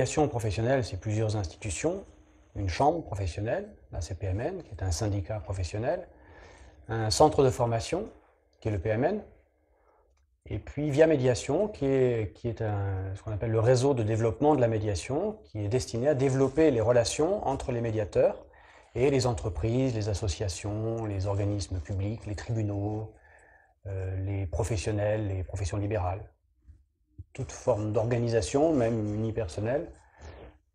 médiation professionnelle, c'est plusieurs institutions, une chambre professionnelle, la CPMN, qui est un syndicat professionnel, un centre de formation, qui est le PMN, et puis Via Médiation, qui est ce qu'on appelle le réseau de développement de la médiation, qui est destiné à développer les relations entre les médiateurs et les entreprises, les associations, les organismes publics, les tribunaux, les professionnels, les professions libérales. Toute forme d'organisation, même unipersonnelle,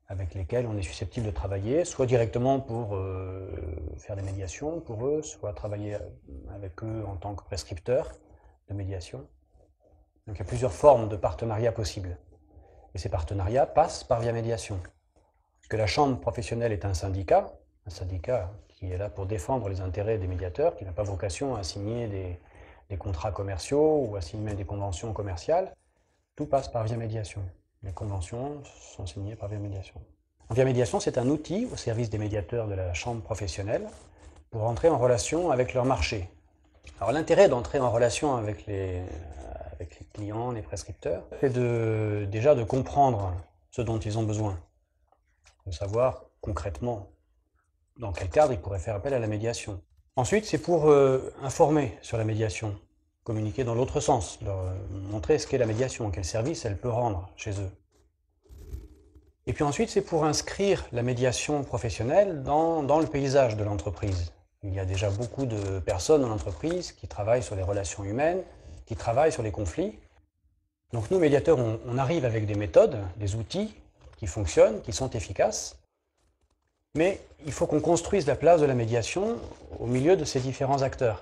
avec lesquelles on est susceptible de travailler, soit directement pour faire des médiations pour eux, soit travailler avec eux en tant que prescripteurs de médiation. Donc il y a plusieurs formes de partenariats possibles. Et ces partenariats passent par Via Médiation. Parce que la chambre professionnelle est un syndicat qui est là pour défendre les intérêts des médiateurs, qui n'a pas vocation à signer des contrats commerciaux ou à signer des conventions commerciales. Tout passe par Via Médiation. Les conventions sont signées par Via Médiation. Via Médiation, c'est un outil au service des médiateurs de la chambre professionnelle pour entrer en relation avec leur marché. Alors l'intérêt d'entrer en relation avec les clients, les prescripteurs, c'est déjà de comprendre ce dont ils ont besoin, de savoir concrètement dans quel cadre ils pourraient faire appel à la médiation. Ensuite, c'est pour informer sur la médiation, communiquer dans l'autre sens, leur montrer ce qu'est la médiation, quel service elle peut rendre chez eux. Et puis ensuite, c'est pour inscrire la médiation professionnelle dans le paysage de l'entreprise. Il y a déjà beaucoup de personnes dans l'entreprise qui travaillent sur les relations humaines, qui travaillent sur les conflits. Donc nous, médiateurs, on arrive avec des méthodes, des outils qui fonctionnent, qui sont efficaces, mais il faut qu'on construise la place de la médiation au milieu de ces différents acteurs.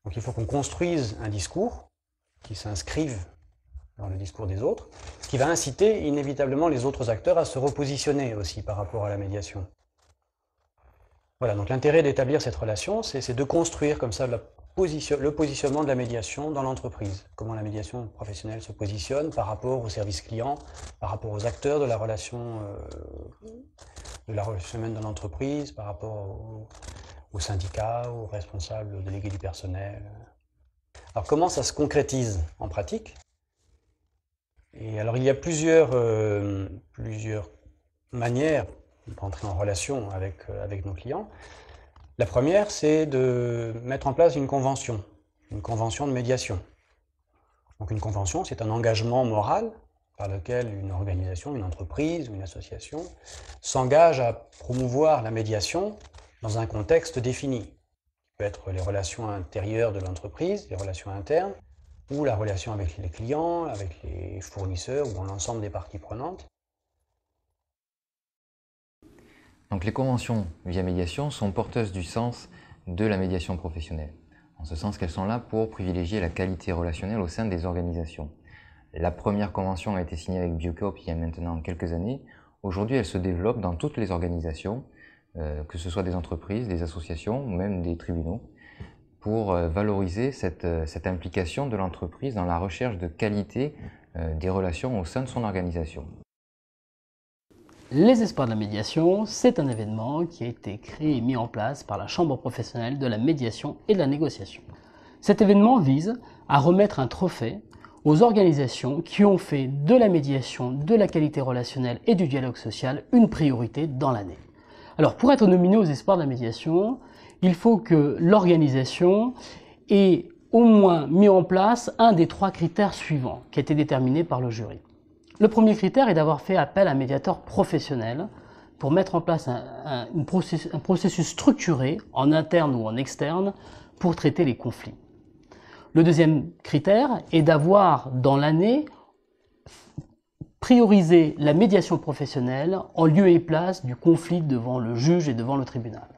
Donc il faut qu'on construise un discours qui s'inscrive dans le discours des autres, ce qui va inciter inévitablement les autres acteurs à se repositionner aussi par rapport à la médiation. Voilà, donc l'intérêt d'établir cette relation, c'est de construire comme ça le positionnement de la médiation dans l'entreprise. Comment la médiation professionnelle se positionne par rapport au service client, par rapport aux acteurs de la relation humaine de l'entreprise, par rapport aux syndicats, aux responsables, aux délégués du personnel. Alors comment ça se concrétise en pratique? Et alors il y a plusieurs manières d'entrer en relation avec nos clients. La première, c'est de mettre en place une convention de médiation. Donc une convention, c'est un engagement moral par lequel une organisation, une entreprise ou une association s'engage à promouvoir la médiation dans un contexte défini. Ça peut être les relations intérieures de l'entreprise, les relations internes, ou la relation avec les clients, avec les fournisseurs ou l'ensemble des parties prenantes. Donc les conventions Via Médiation sont porteuses du sens de la médiation professionnelle, en ce sens qu'elles sont là pour privilégier la qualité relationnelle au sein des organisations. La première convention a été signée avec Biocoop il y a maintenant quelques années. Aujourd'hui, elle se développe dans toutes les organisations, que ce soit des entreprises, des associations ou même des tribunaux, pour valoriser cette implication de l'entreprise dans la recherche de qualité des relations au sein de son organisation. Les Espoirs de la médiation, c'est un événement qui a été créé et mis en place par la Chambre professionnelle de la médiation et de la négociation. Cet événement vise à remettre un trophée aux organisations qui ont fait de la médiation, de la qualité relationnelle et du dialogue social une priorité dans l'année. Alors pour être nominé aux Espoirs de la médiation, il faut que l'organisation ait au moins mis en place un des 3 critères suivants qui a été déterminé par le jury. Le premier critère est d'avoir fait appel à un médiateur professionnel pour mettre en place un processus structuré, en interne ou en externe, pour traiter les conflits. Le deuxième critère est d'avoir, dans l'année, priorisé la médiation professionnelle en lieu et place du conflit devant le juge et devant le tribunal.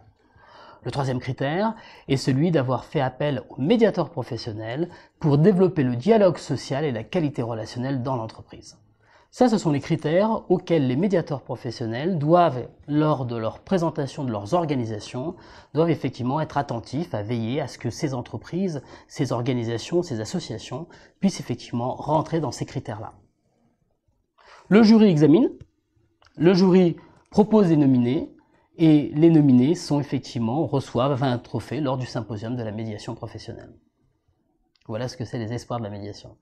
Le troisième critère est celui d'avoir fait appel au médiateur professionnel pour développer le dialogue social et la qualité relationnelle dans l'entreprise. Ça, ce sont les critères auxquels les médiateurs professionnels doivent, lors de leur présentation de leurs organisations, doivent effectivement être attentifs à veiller à ce que ces entreprises, ces organisations, ces associations puissent effectivement rentrer dans ces critères-là. Le jury examine, le jury propose des nominés, et les nominés reçoivent un trophée lors du symposium de la médiation professionnelle. Voilà ce que c'est les Espoirs de la médiation.